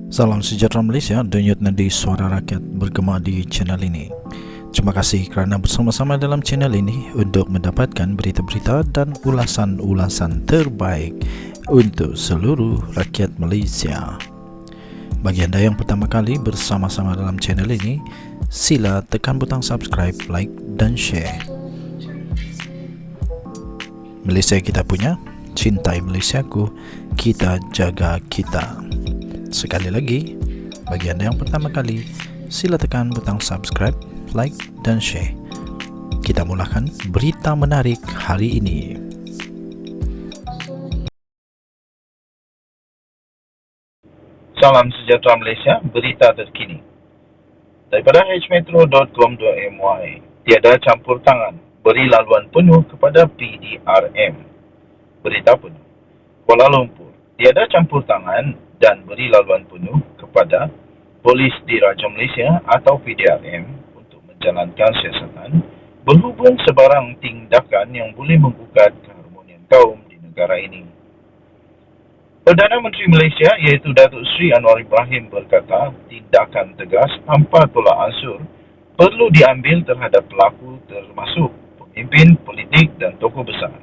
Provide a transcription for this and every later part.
Salam sejahtera Malaysia, denyut nadi suara rakyat bergema di channel ini. Terima kasih kerana bersama-sama dalam channel ini untuk mendapatkan berita-berita dan ulasan-ulasan terbaik untuk seluruh rakyat Malaysia. Bagi anda yang pertama kali bersama-sama dalam channel ini, sila tekan butang subscribe, like dan share. Malaysia kita punya, cintai Malaysiaku, kita jaga kita. Sekali lagi, bagi anda yang pertama kali, sila tekan butang subscribe, like dan share. Kita mulakan berita menarik hari ini. Salam sejahtera Malaysia, berita terkini. Daripada hmetro.com.my, tiada campur tangan, beri laluan penuh kepada PDRM. Berita penuh. Kuala Lumpur, tiada campur tangan dan beri laluan penuh kepada Polis Diraja Malaysia atau PDRM untuk menjalankan siasatan berhubung sebarang tindakan yang boleh menggugat keharmonian kaum di negara ini. Perdana Menteri Malaysia iaitu Datuk Seri Anwar Ibrahim berkata tindakan tegas tanpa tolak ansur perlu diambil terhadap pelaku termasuk pemimpin politik dan tokoh besar.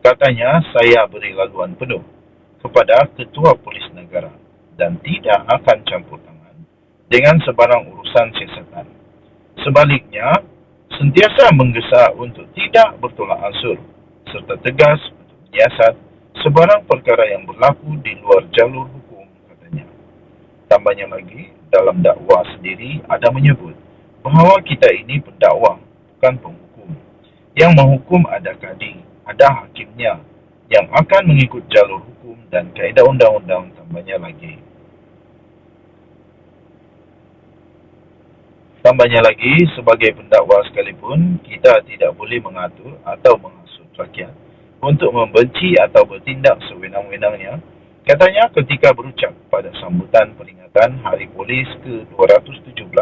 Katanya, saya beri laluan penuh kepada Ketua Polis Negara dan tidak akan campur tangan dengan sebarang urusan siasatan. Sebaliknya, sentiasa menggesa untuk tidak bertolak ansur serta tegas untuk menyiasat sebarang perkara yang berlaku di luar jalur hukum, katanya. Tambahnya lagi, dalam dakwah sendiri ada menyebut bahawa kita ini pendakwa, bukan penghukum. Yang menghukum ada kadi, ada hakimnya yang akan mengikut jalur hukum dan kaedah undang-undang, tambahnya lagi. Tambahnya lagi, sebagai pendakwa sekalipun, kita tidak boleh mengatur atau menghasut rakyat untuk membenci atau bertindak sewenang-wenangnya, katanya ketika berucap pada sambutan peringatan Hari Polis ke-217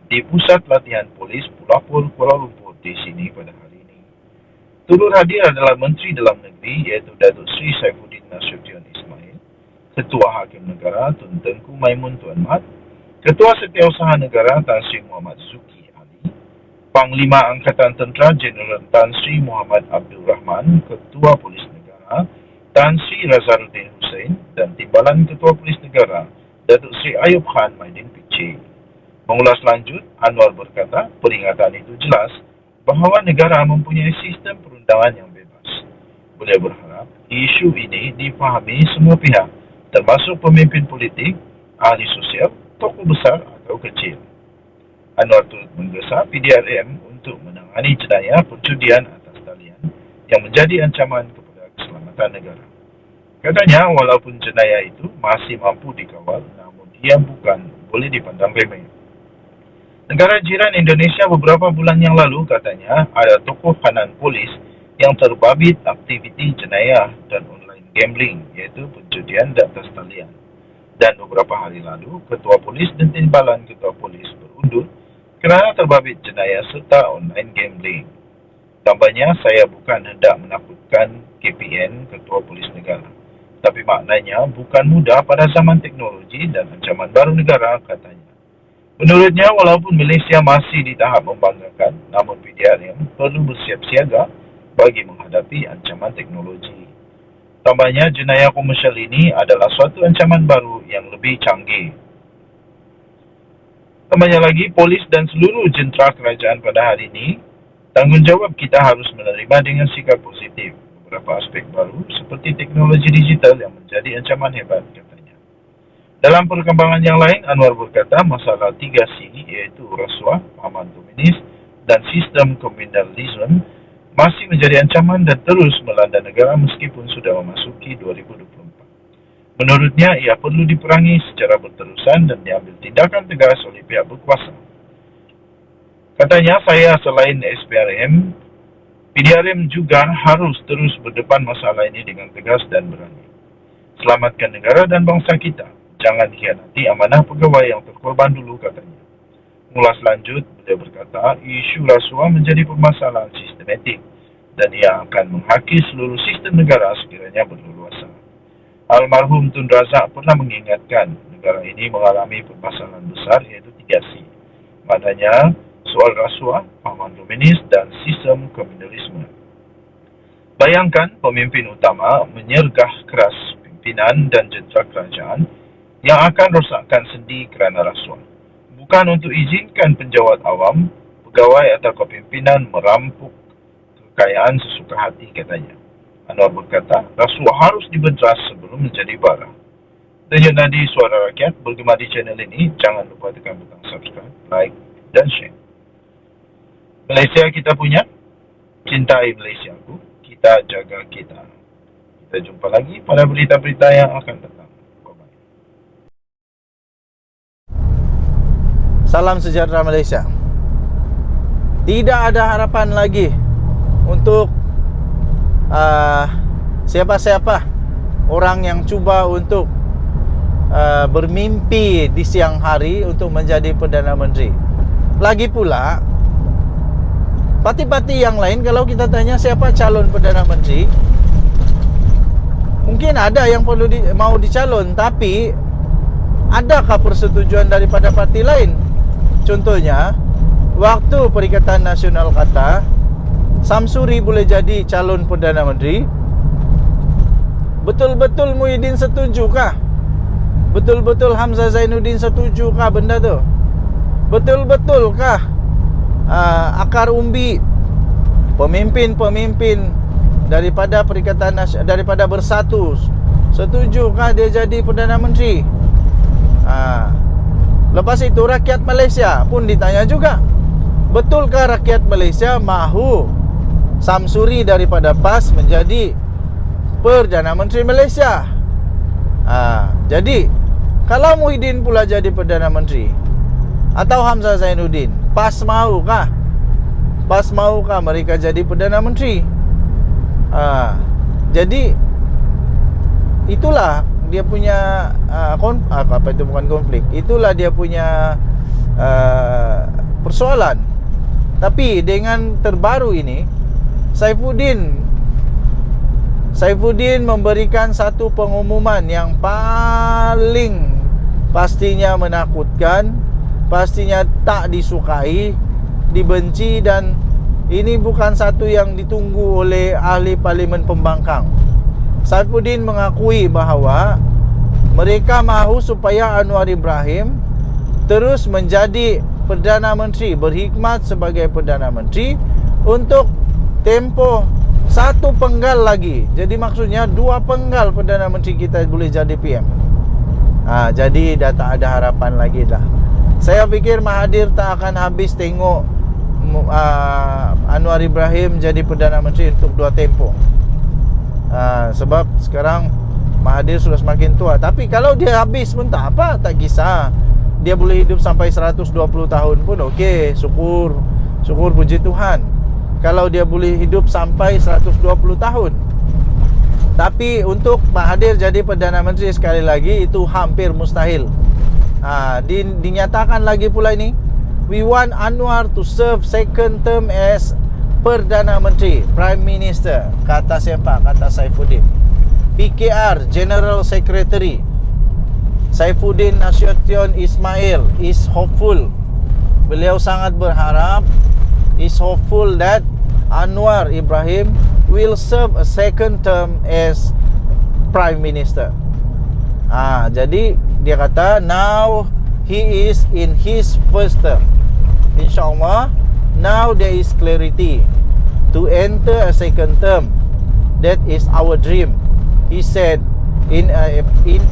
di Pusat Latihan Polis Pulapur Kuala Lumpur di sini pada hari ini. Turut hadir adalah Menteri Dalam Negeri iaitu Datuk Seri Saifuddin Nasution Ismail, Ketua Hakim Negara Tun Tengku Maimun Tuan Mat, Ketua Setiausaha Negara Tan Sri Muhammad Zuki Ali, Panglima Angkatan Tentera Jeneral Tan Sri Muhammad Abdul Rahman, Ketua Polis Negara Tan Sri Razaruddin Hussein dan Timbalan Ketua Polis Negara Datuk Sri Ayub Khan Maidin Piche. Mengulas lanjut, Anwar berkata peringatan itu jelas bahawa negara mempunyai sistem perundangan yang bebas. Beliau berharap isu ini difahami semua pihak, termasuk pemimpin politik, ahli sosial, tokoh besar atau kecil. Anwar turut menggesa PDRM untuk menangani jenayah perjudian atas talian yang menjadi ancaman kepada keselamatan negara. Katanya, walaupun jenayah itu masih mampu dikawal, namun ia bukan boleh dipandang remeh. Negara jiran Indonesia beberapa bulan yang lalu, katanya, ada tokoh kanan polis yang terbabit aktiviti jenayah dan online gambling, iaitu perjudian di atas talian. Dan beberapa hari lalu, Ketua Polis dan Timbalan Ketua Polis berundur kerana terbabit jenayah serta online gambling. Tambahnya, saya bukan hendak menakutkan KPN, Ketua Polis Negara. Tapi maknanya bukan mudah pada zaman teknologi dan ancaman baru negara, katanya. Menurutnya, walaupun Malaysia masih di tahap membanggakan, namun PDRM perlu bersiap siaga bagi menghadapi ancaman teknologi. Tambahnya, jenayah komersial ini adalah suatu ancaman baru yang lebih canggih. Tambahnya lagi, polis dan seluruh jentera kerajaan pada hari ini, tanggungjawab kita harus menerima dengan sikap positif beberapa aspek baru seperti teknologi digital yang menjadi ancaman hebat, katanya. Dalam perkembangan yang lain, Anwar berkata masalah 3C iaitu rasuah, pahaman komunis dan sistem komunalisme masih menjadi ancaman dan terus melanda negara meskipun sudah memasuki 2024. Menurutnya, ia perlu diperangi secara berterusan dan diambil tindakan tegas oleh pihak berkuasa. Katanya, saya selain SPRM, PDRM juga harus terus berdepan masalah ini dengan tegas dan berani. Selamatkan negara dan bangsa kita. Jangan dikhianati amanah pegawai yang terkorban dulu, katanya. Mengulas lanjut, beliau berkata, isu rasuah menjadi permasalahan sistematik dan ia akan menghaki seluruh sistem negara sekiranya berleluasa. Almarhum Tun Razak pernah mengingatkan negara ini mengalami permasalahan besar iaitu 3C. Maknanya soal rasuah, pahaman komunis dan sistem komunalisme. Bayangkan pemimpin utama menyergah keras pimpinan dan jentera kerajaan yang akan rosakkan sendi kerana rasuah. Bukan untuk izinkan penjawat awam, pegawai atau kepimpinan merampok kekayaan sesuka hati, katanya. Anwar berkata, rasuah harus dibenteras sebelum menjadi bara. Denyut Nadi Suara Rakyat bergema di channel ini. Jangan lupa tekan butang subscribe, like dan share. Malaysia kita punya, cintai Malaysiaku, kita jaga kita. Kita jumpa lagi pada berita-berita yang akan datang. Bye-bye. Salam sejahtera Malaysia. Tidak ada harapan lagi untuk siapa-siapa orang yang cuba untuk bermimpi di siang hari untuk menjadi Perdana Menteri. Lagi pula, parti-parti yang lain, kalau kita tanya siapa calon Perdana Menteri, mungkin ada yang perlu mau dicalon, tapi adakah persetujuan daripada parti lain? Contohnya, waktu Perikatan Nasional kata Samsuri boleh jadi calon Perdana Menteri, betul-betul Muhyiddin setujukah? Betul-betul Hamzah Zainuddin setujukah benda tu? Betul-betulkah akar umbi pemimpin-pemimpin daripada Perikatan daripada Bersatu setujukah dia jadi Perdana Menteri? Lepas itu rakyat Malaysia pun ditanya juga, betulkah rakyat Malaysia mahu Samsuri daripada PAS menjadi Perdana Menteri Malaysia? Jadi kalau Muhyiddin pula jadi Perdana Menteri atau Hamzah Zainuddin, PAS mahukah? PAS mahukah mereka jadi Perdana Menteri? Jadi itulah dia punya apa itu, bukan konflik, itulah dia punya persoalan. Tapi dengan terbaru ini, Saifuddin memberikan satu pengumuman yang paling pastinya menakutkan, pastinya tak disukai, dibenci, dan ini bukan satu yang ditunggu oleh ahli parlimen pembangkang. Saifuddin mengakui bahawa mereka mahu supaya Anwar Ibrahim terus menjadi Perdana Menteri, berkhidmat sebagai Perdana Menteri untuk tempoh satu penggal lagi. Jadi maksudnya 2 penggal Perdana Menteri kita boleh jadi PM. Jadi dah tak ada harapan lagi dah. Saya fikir Mahathir tak akan habis tengok Anwar Ibrahim jadi Perdana Menteri untuk 2 tempoh. Sebab sekarang Mahathir sudah semakin tua. Tapi kalau dia habis pun tak apa, tak kisah. Dia boleh hidup sampai 120 tahun pun okey, syukur puji Tuhan. Kalau dia boleh hidup sampai 120 tahun. Tapi untuk Mahathir jadi Perdana Menteri sekali lagi, itu hampir mustahil. Dinyatakan lagi pula ini, we want Anwar to serve second term as Perdana Menteri, Prime Minister. Kata siapa? Kata Saifuddin. PKR General Secretary Saifuddin Nasution Ismail is hopeful. Beliau sangat berharap, is hopeful that Anwar Ibrahim will serve a second term as Prime Minister. Jadi dia kata now he is in his first term. InsyaAllah now there is clarity to enter a second term. That is our dream, he said in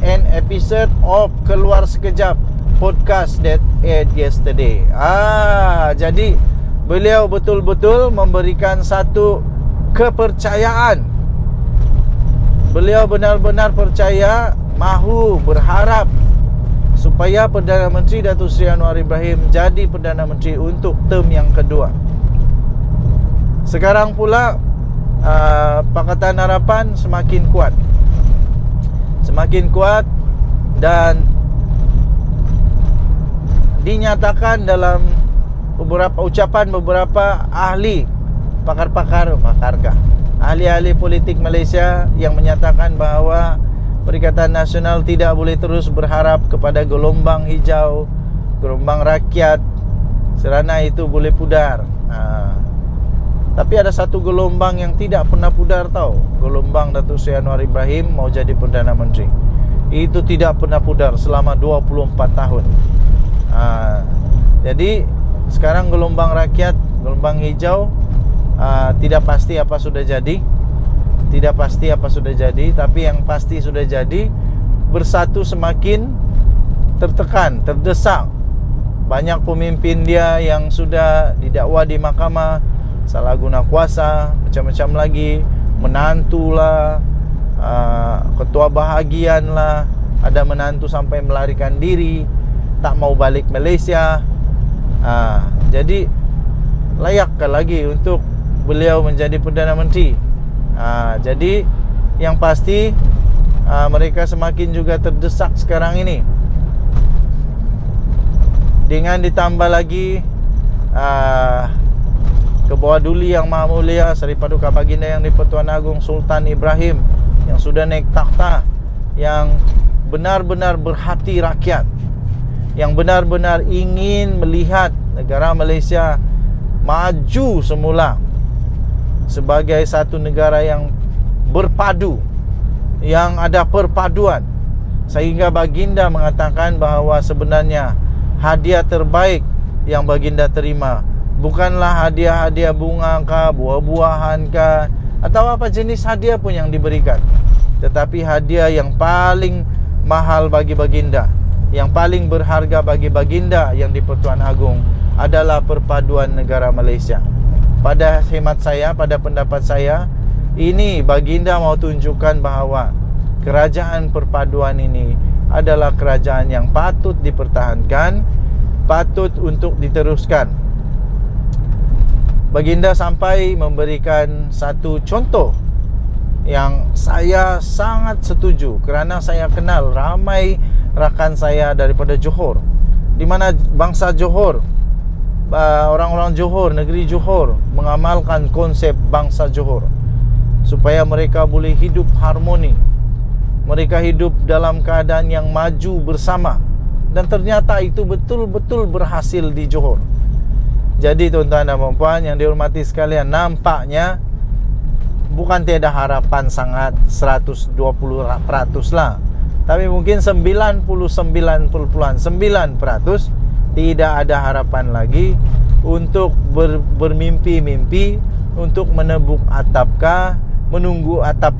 an episode of Keluar Sekejap podcast that aired yesterday. Jadi beliau betul-betul memberikan satu kepercayaan. Beliau benar-benar percaya, mahu, berharap supaya Perdana Menteri Datuk Seri Anwar Ibrahim jadi Perdana Menteri untuk term yang kedua. Sekarang pula Pakatan Harapan semakin kuat. Semakin kuat dan dinyatakan dalam beberapa ucapan beberapa ahli ahli-ahli politik Malaysia yang menyatakan bahawa Perikatan Nasional tidak boleh terus berharap kepada gelombang hijau, gelombang rakyat, kerana itu boleh pudar. Tapi ada satu gelombang yang tidak pernah pudar tahu. Gelombang Datuk Seri Anwar Ibrahim mau jadi Perdana Menteri. Itu tidak pernah pudar selama 24 tahun. Jadi sekarang gelombang rakyat, gelombang hijau, tidak pasti apa sudah jadi. Tidak pasti apa sudah jadi, tapi yang pasti sudah jadi, bersatu semakin tertekan, terdesak. Banyak pemimpin dia yang sudah didakwa di mahkamah, salah guna kuasa, macam-macam lagi, menantulah, ketua bahagian lah, ada menantu sampai melarikan diri, tak mau balik Malaysia. Jadi layakkah lagi untuk beliau menjadi Perdana Menteri? Jadi yang pasti mereka semakin juga terdesak sekarang ini. Dengan ditambah lagi Kebawaduli Yang Maha Mulia Seri Paduka Baginda Yang di-Pertuan Agong Sultan Ibrahim yang sudah naik takhta, yang benar-benar berhati rakyat, yang benar-benar ingin melihat negara Malaysia maju semula sebagai satu negara yang berpadu, yang ada perpaduan. Sehingga Baginda mengatakan bahawa sebenarnya hadiah terbaik yang Baginda terima bukanlah hadiah-hadiah bunga kah, buah-buahan kah, atau apa jenis hadiah pun yang diberikan, tetapi hadiah yang paling mahal bagi Baginda, yang paling berharga bagi Baginda yang di-Pertuan Agong adalah perpaduan negara Malaysia. Pada hemat saya, pada pendapat saya, ini Baginda mau tunjukkan bahawa kerajaan perpaduan ini adalah kerajaan yang patut dipertahankan, patut untuk diteruskan. Baginda sampai memberikan satu contoh yang saya sangat setuju, kerana saya kenal ramai rakan saya daripada Johor, di mana bangsa Johor, orang-orang Johor, negeri Johor mengamalkan konsep bangsa Johor supaya mereka boleh hidup harmoni, mereka hidup dalam keadaan yang maju bersama, dan ternyata itu betul-betul berhasil di Johor. Jadi tuan-tuan dan puan yang dihormati sekalian, nampaknya bukan tiada harapan sangat 120% lah, tapi mungkin 99.9% tidak ada harapan lagi untuk bermimpi-mimpi untuk menebuk atapkah, menunggu atap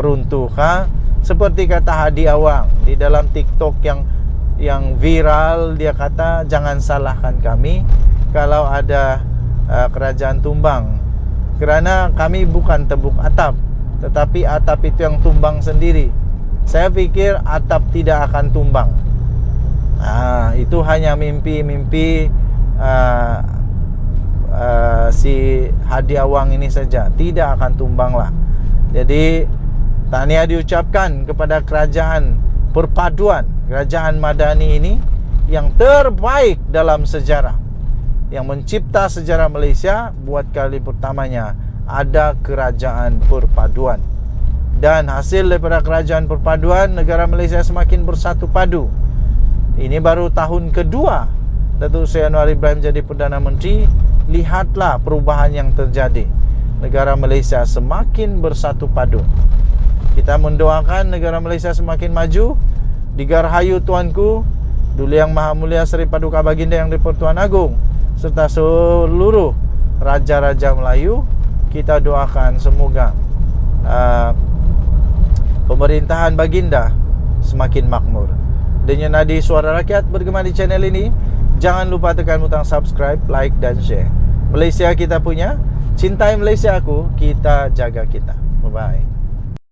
runtuhkah, seperti kata Hadi Awang di dalam TikTok yang viral. Dia kata, jangan salahkan kami kalau ada kerajaan tumbang, kerana kami bukan tebuk atap, tetapi atap itu yang tumbang sendiri. Saya fikir atap tidak akan tumbang. Itu hanya mimpi-mimpi si Hadi Awang ini saja, tidak akan tumbang lah. Jadi tahniah diucapkan kepada kerajaan perpaduan, kerajaan Madani ini yang terbaik dalam sejarah, yang mencipta sejarah Malaysia. Buat kali pertamanya ada kerajaan perpaduan, dan hasil daripada kerajaan perpaduan, negara Malaysia semakin bersatu padu. Ini baru tahun kedua Datuk Seri Anwar Ibrahim jadi Perdana Menteri. Lihatlah perubahan yang terjadi. Negara Malaysia semakin bersatu padu. Kita mendoakan negara Malaysia semakin maju. Digarhayu tuanku Duli Yang Maha Mulia Seri Paduka Baginda Yang di-Pertuan Agong serta seluruh raja-raja Melayu. Kita doakan semoga pemerintahan Baginda semakin makmur. Dengan nadi Suara Rakyat bergema di channel ini, jangan lupa tekan butang subscribe, like dan share. Malaysia kita punya, cintai Malaysia aku, kita jaga kita. Bye-bye.